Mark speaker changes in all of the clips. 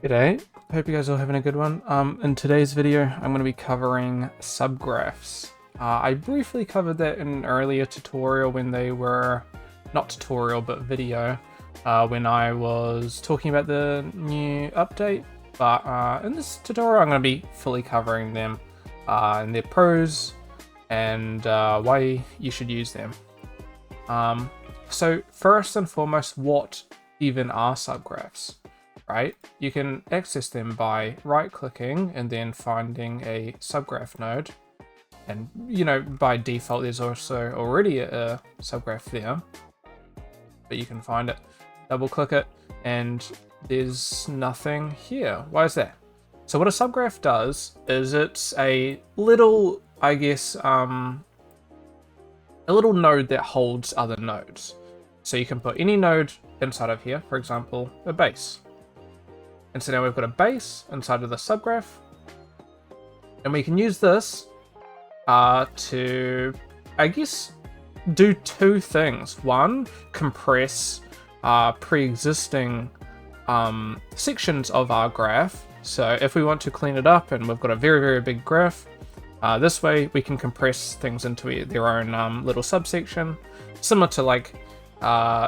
Speaker 1: G'day, hope you guys are having a good one. In today's video, I'm going to be covering subgraphs. I briefly covered that in an earlier tutorial when they were, not tutorial, but video, when I was talking about the new update. But in this tutorial, I'm going to be fully covering them and their pros and why you should use them. So first and foremost, what even are subgraphs? Right? You can access them by right-clicking and then finding a subgraph node. And, by default, there's also already a subgraph there. But you can find it, double-click it, and there's nothing here. Why is that? So what a subgraph does is it's a little, I guess, a little node that holds other nodes. So you can put any node inside of here, for example, a base. And so now we've got a base inside of the subgraph. And we can use this to, I guess, do two things. One, compress pre-existing sections of our graph. So if we want to clean it up and we've got a very, very big graph, this way we can compress things into their own little subsection. Similar to like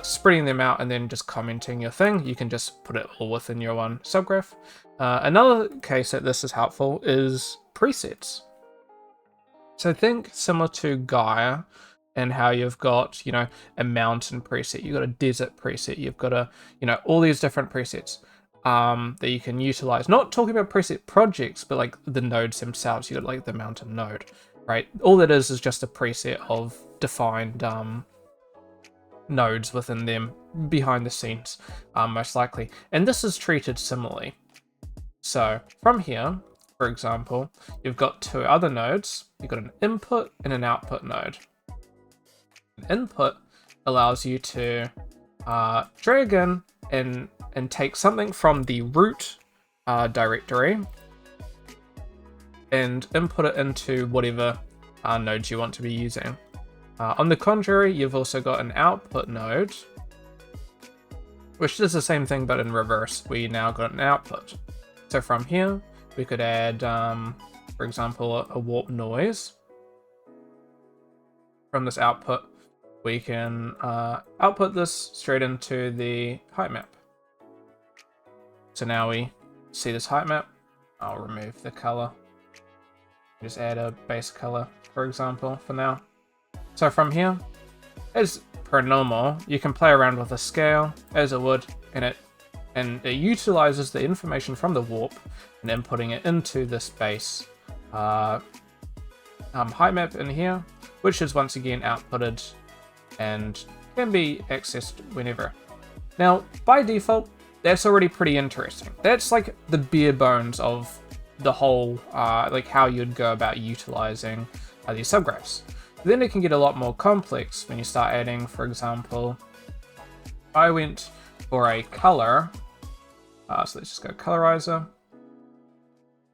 Speaker 1: spreading them out and then just commenting your thing. You can just put it all within your one subgraph. Another case that this is helpful is presets. So think similar to Gaia and how you've got, a mountain preset, you've got a desert preset, you've got all these different presets that you can utilize. Not talking about preset projects, but like the nodes themselves. You've got like the mountain node, right? All that is just a preset of defined nodes within them behind the scenes, most likely. And this is treated similarly. So from here, for example, you've got two other nodes. You've got an input and an output node. An input allows you to drag in and take something from the root directory and input it into whatever nodes you want to be using. On the contrary, you've also got an output node, which does the same thing but in reverse. We now got an output. So from here, we could add, for example, a warp noise. From this output, we can output this straight into the height map. So now we see this height map. I'll remove the color. Just add a base color, for example, for now. So from here, as per normal, you can play around with the scale as it would, and it utilizes the information from the warp and then putting it into this base height map in here, which is once again outputted and can be accessed whenever. Now, by default, that's already pretty interesting. That's like the bare bones of the whole, like how you'd go about utilizing these subgraphs. Then it can get a lot more complex when you start adding, for example, I went for a color, so let's just go colorizer.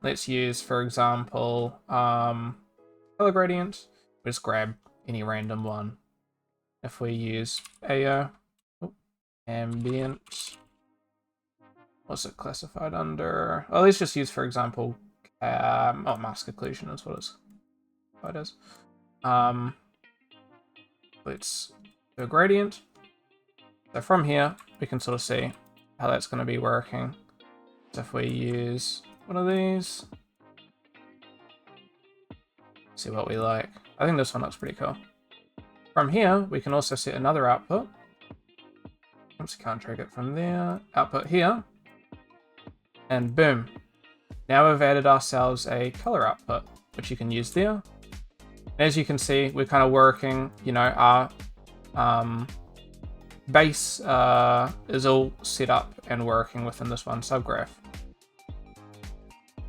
Speaker 1: Let's use, for example, color gradient. We'll just grab any random one. If we use AO, ambient, what's it classified under? Oh, let's just use, for example, mask occlusion is what it is. Let's do a gradient. So from here, we can sort of see how that's going to be working. So if we use one of these, see what we like. I think this one looks pretty cool. From here, we can also set another output. Oops, can't drag it from there. Output here. And boom. Now we've added ourselves a color output, which you can use there. As you can see, we're kind of working, our base is all set up and working within this one subgraph.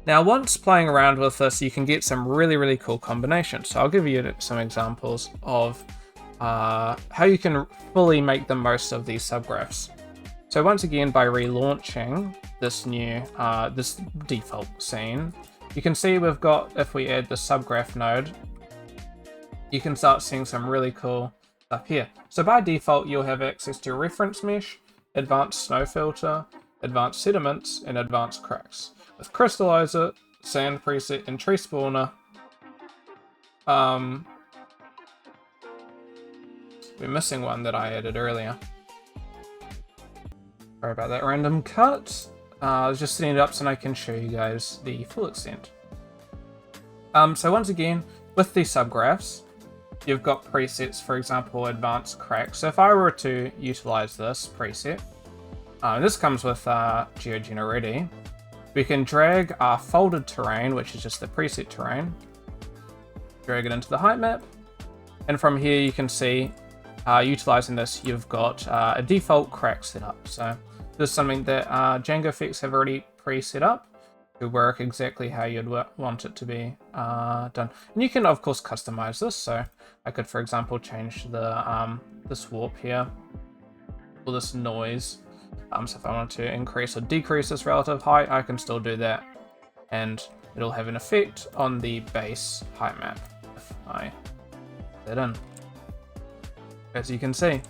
Speaker 1: Now, once playing around with this, you can get some really, really cool combinations. So I'll give you some examples of how you can fully make the most of these subgraphs. So once again, by relaunching this new, this default scene, you can see we've got, if we add the subgraph node, you can start seeing some really cool stuff here. So by default, you'll have access to reference mesh, advanced snow filter, advanced sediments, and advanced cracks. With crystallizer, sand preset, and tree spawner, we're missing one that I added earlier. Sorry about that random cut. I was just setting it up so I can show you guys the full extent. So once again, with these subgraphs, you've got presets, for example, advanced cracks. So if I were to utilize this preset, this comes with GeoGen already, we can drag our folded terrain, which is just the preset terrain, drag it into the height map, and from here you can see, utilizing this, you've got a default crack setup. So this is something that Django effects have already pre-set up to work exactly how you'd want it to be done. And you can of course customize this. So I could, for example, change the this warp here, or this noise. So if I want to increase or decrease this relative height, I can still do that, and it'll have an effect on the base height map if I put that in, as you can see.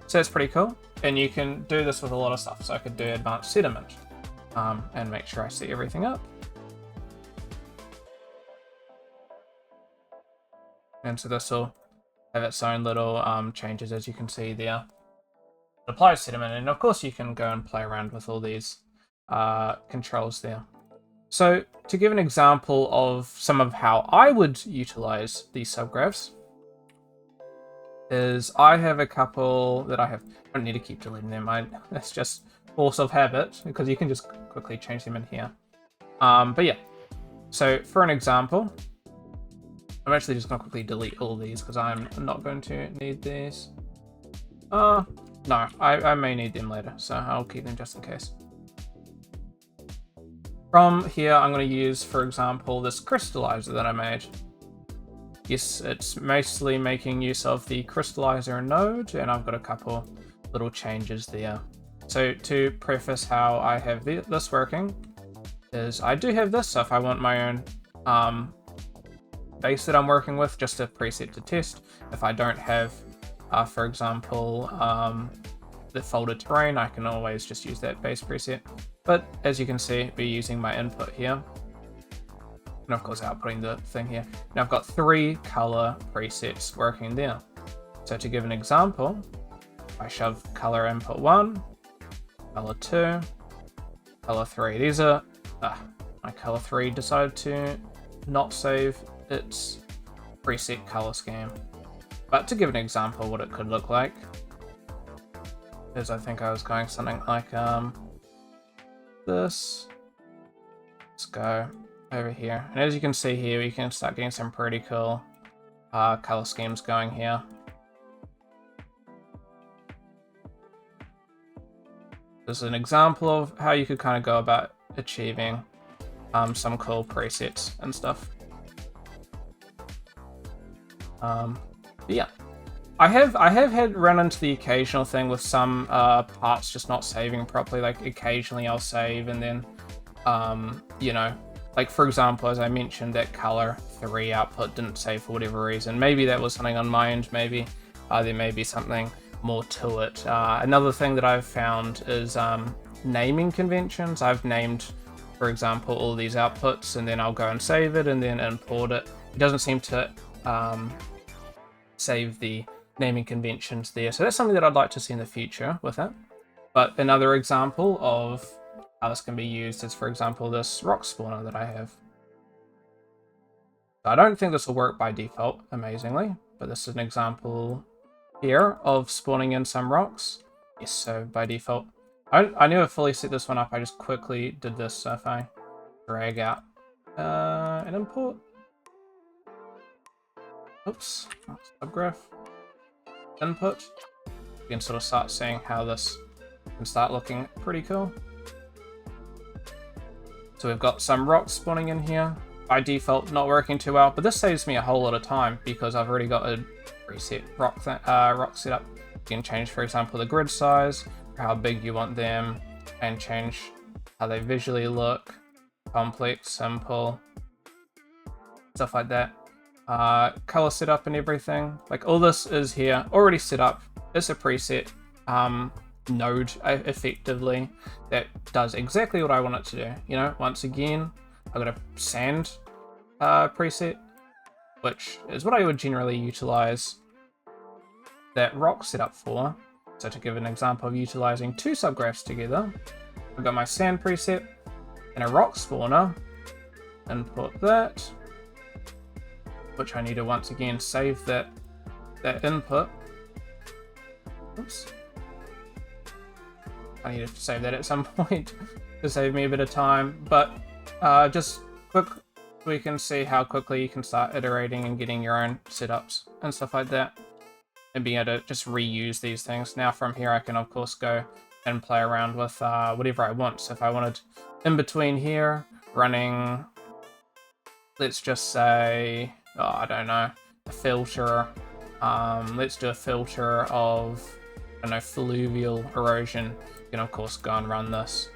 Speaker 1: So it's pretty cool, and you can do this with a lot of stuff. So I could do advanced sediment and make sure I set everything up. And so this will have its own little changes, as you can see there. It applies sediment, and of course you can go and play around with all these controls there. So to give an example of some of how I would utilize these subgraphs, is I have a couple that I don't need to keep deleting them. That's just force of habit, because you can just quickly change them in here. But yeah, so for an example, I'm actually just going to quickly delete all these because I'm not going to need these. No, I may need them later, so I'll keep them just in case. From here, I'm going to use, for example, this crystallizer that I made. Yes, it's mostly making use of the crystallizer node, and I've got a couple little changes there. So to preface how I have this working, is I do have this, so if I want my own base that I'm working with, just a preset to test. If I don't have, for example, the folded terrain, I can always just use that base preset. But as you can see, we're using my input here, and of course outputting the thing here. Now I've got 3 color presets working there. So to give an example, I shove color input 1, color 2, color 3. These are, my color 3 decided to not save its preset color scheme. But to give an example what it could look like, is I think I was going something like this. Let's go over here. And as you can see here, we can start getting some pretty cool color schemes going here. This is an example of how you could kind of go about achieving some cool presets and stuff. Yeah, I have had run into the occasional thing with some parts just not saving properly. Like occasionally I'll save and then, you know, like for example, as I mentioned, that color 3 output didn't save for whatever reason. Maybe that was something on my end. Maybe there may be something more to it. Another thing that I've found is naming conventions. I've named, for example, all these outputs, and then I'll go and save it and then import it. It doesn't seem to save the naming conventions there. So that's something that I'd like to see in the future with it. But another example of how this can be used is, for example, this rock spawner that I have. I don't think this will work by default, amazingly, but this is an example here of spawning in some rocks. Yes, so by default. I never fully set this one up, I just quickly did this. So if I drag out an import, oops, subgraph input, you can sort of start seeing how this can start looking pretty cool. So we've got some rocks spawning in here. By default, not working too well, but this saves me a whole lot of time because I've already got a preset rock set up. You can change, for example, the grid size, how big you want them, and change how they visually look, complex, simple, stuff like that. Color setup and everything. Like all this is here, already set up. It's a preset. node effectively that does exactly what I want it to do. You know, once again, I've got a sand preset, which is what I would generally utilize that rock setup for. So to give an example of utilizing two subgraphs together, I've got my sand preset and a rock spawner. Input that, which I need to once again save that input. Oops. I need to save that at some point to save me a bit of time, but just quick, we can see how quickly you can start iterating and getting your own setups and stuff like that, and being able to just reuse these things. Now from here I can of course go and play around with whatever I want. So if I wanted in between here running, let's just say, oh, I don't know, a filter, let's do a filter of, I don't know, fluvial erosion. You can of course go and run this,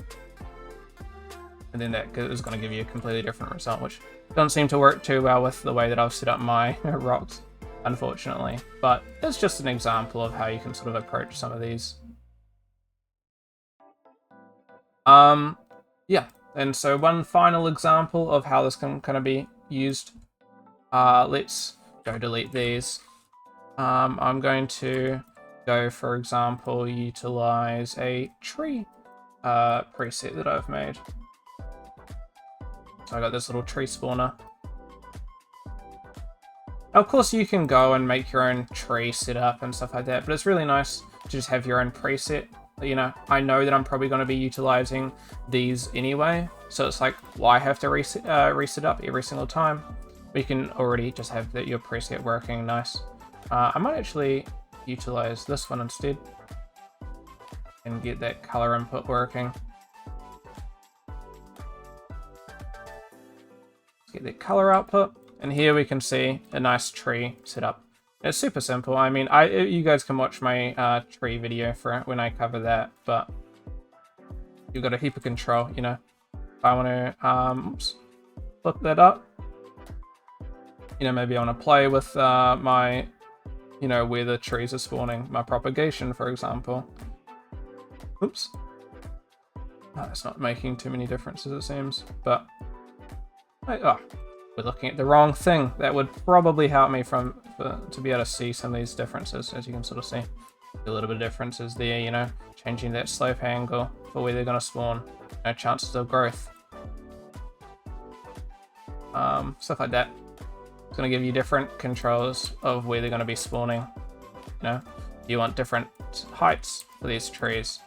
Speaker 1: and then that is going to give you a completely different result, which doesn't seem to work too well with the way that I've set up my rocks, unfortunately. But it's just an example of how you can sort of approach some of these. Yeah, and so one final example of how this can kind of be used. Let's go delete these. I'm going to go, for example, utilize a tree preset that I've made. So I got this little tree spawner. Now, of course, you can go and make your own tree setup and stuff like that, but it's really nice to just have your own preset. You know, I know that I'm probably going to be utilizing these anyway, so it's like, why have to reset up every single time? We can already just have your preset working nice. I might actually utilize this one instead and get that color input working. Let's get that color output, and here we can see a nice tree setup. It's super simple. I mean, you guys can watch my tree video for when I cover that, but you've got a heap of control, you know. If I want to flip that up, you know, maybe I want to play with my, you know, where the trees are spawning, my propagation, for example. Oops. Oh, it's not making too many differences, it seems, but oh, we're looking at the wrong thing. That would probably help me to be able to see some of these differences. As you can sort of see, a little bit of differences there, you know, changing that slope angle for where they're going to spawn, you know, chances of growth, stuff like that. It's going to give you different controls of where they're going to be spawning. You know, you want different heights for these trees,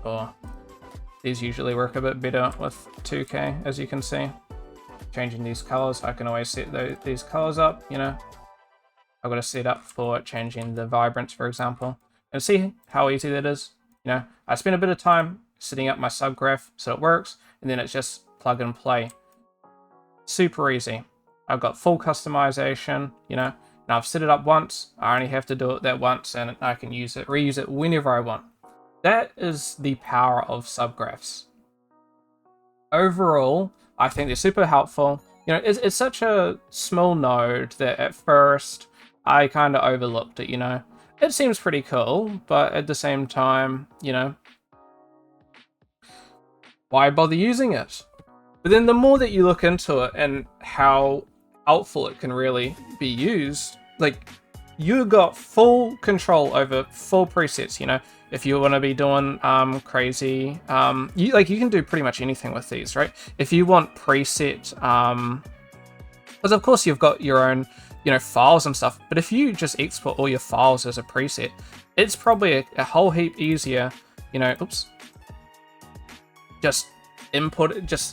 Speaker 1: or these usually work a bit better with 2K, as you can see. Changing these colors, I can always set these colors up, you know. I've got a setup for changing the vibrance, for example, and see how easy that is. You know, I spent a bit of time setting up my subgraph so it works, and then it's just plug and play. Super easy. I've got full customization, you know. Now I've set it up once, I only have to do it that once, and I can use it, reuse it whenever I want. That is the power of subgraphs. Overall, I think they're super helpful. You know, it's such a small node that at first I kind of overlooked it, you know. It seems pretty cool, but at the same time, you know, why bother using it? But then the more that you look into it and how helpful it can really be used, like, you got full control over full presets, you know. If you want to be doing crazy, you can do pretty much anything with these, right? If you want preset, because of course you've got your own, you know, files and stuff, but if you just export all your files as a preset, it's probably a whole heap easier, you know, oops, just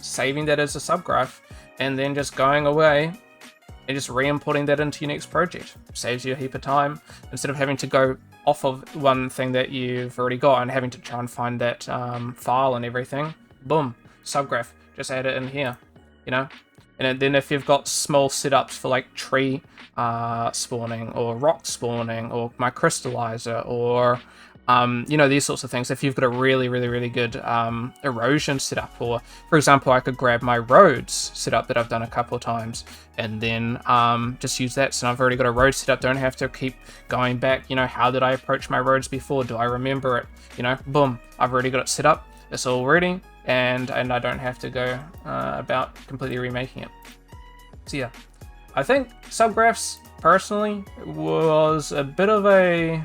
Speaker 1: saving that as a subgraph, and then just going away and just re-importing that into your next project. Saves you a heap of time, instead of having to go off of one thing that you've already got and having to try and find that file and everything. Boom, subgraph, just add it in here, you know. And then if you've got small setups for like tree spawning or rock spawning or my crystallizer or You know, these sorts of things. If you've got a really, really, really good erosion setup, or for example, I could grab my roads setup that I've done a couple of times and then just use that. So I've already got a road setup, don't have to keep going back. You know, how did I approach my roads before? Do I remember it? You know, boom, I've already got it set up. It's all ready, and I don't have to go about completely remaking it. So yeah, I think Subgraphs personally was a bit of a...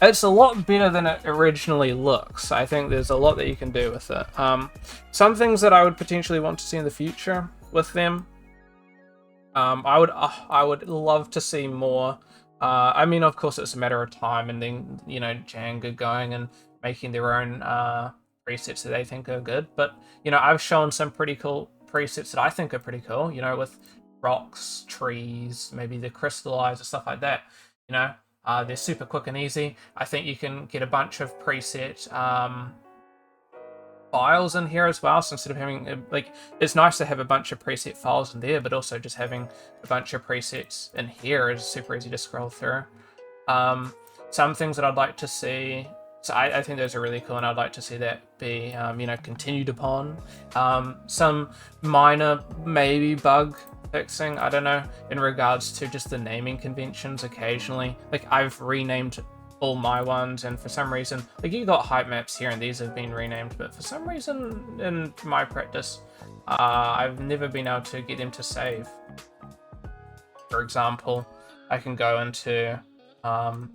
Speaker 1: It's a lot better than it originally looks. I think there's a lot that you can do with it. Some things that I would potentially want to see in the future with them. I would love to see more. I mean, of course, it's a matter of time, and then you know, Django going and making their own presets that they think are good. But you know, I've shown some pretty cool presets that I think are pretty cool. You know, with rocks, trees, maybe the crystallizer, stuff like that. You know. They're super quick and easy. I think you can get a bunch of preset files in here as well. So instead of having, like, it's nice to have a bunch of preset files in there, but also just having a bunch of presets in here is super easy to scroll through. Some things that I'd like to see, so I think those are really cool, and I'd like to see that be, you know, continued upon. Some minor, maybe bug fixing, I don't know, in regards to just the naming conventions occasionally. Like, I've renamed all my ones, and for some reason, like, you got height maps here and these have been renamed, but for some reason in my practice, I've never been able to get them to save. For example, I can go into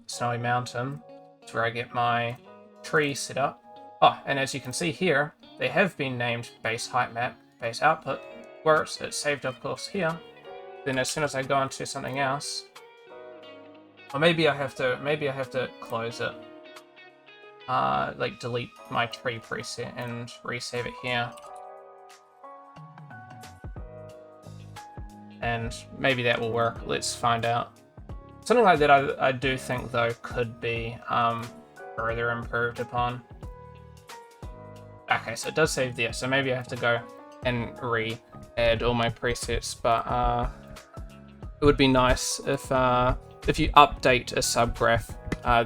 Speaker 1: Snowy Mountain, it's where I get my tree set up. Oh, and as you can see here, they have been named base height map, base output, where it's saved, of course, here. Then as soon as I go into something else, or maybe I have to close it, like delete my tree preset and resave it here, and maybe that will work. Let's find out. Something like that I do think though could be further improved upon. Okay, so it does save there, so maybe I have to go and re-add all my presets, but it would be nice if you update a subgraph,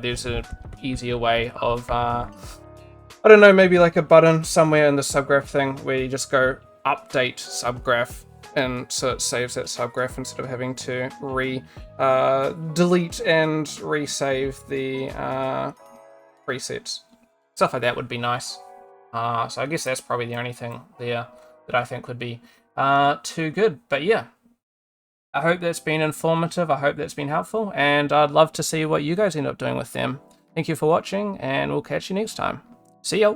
Speaker 1: there's an easier way of, I don't know, maybe like a button somewhere in the subgraph thing where you just go update subgraph, and so it saves that subgraph instead of having to delete and resave the presets. Stuff like that would be nice. So I guess that's probably the only thing there that I think would be too good. But yeah, I hope that's been informative. I hope that's been helpful, and I'd love to see what you guys end up doing with them. Thank you for watching, and we'll catch you next time. See ya!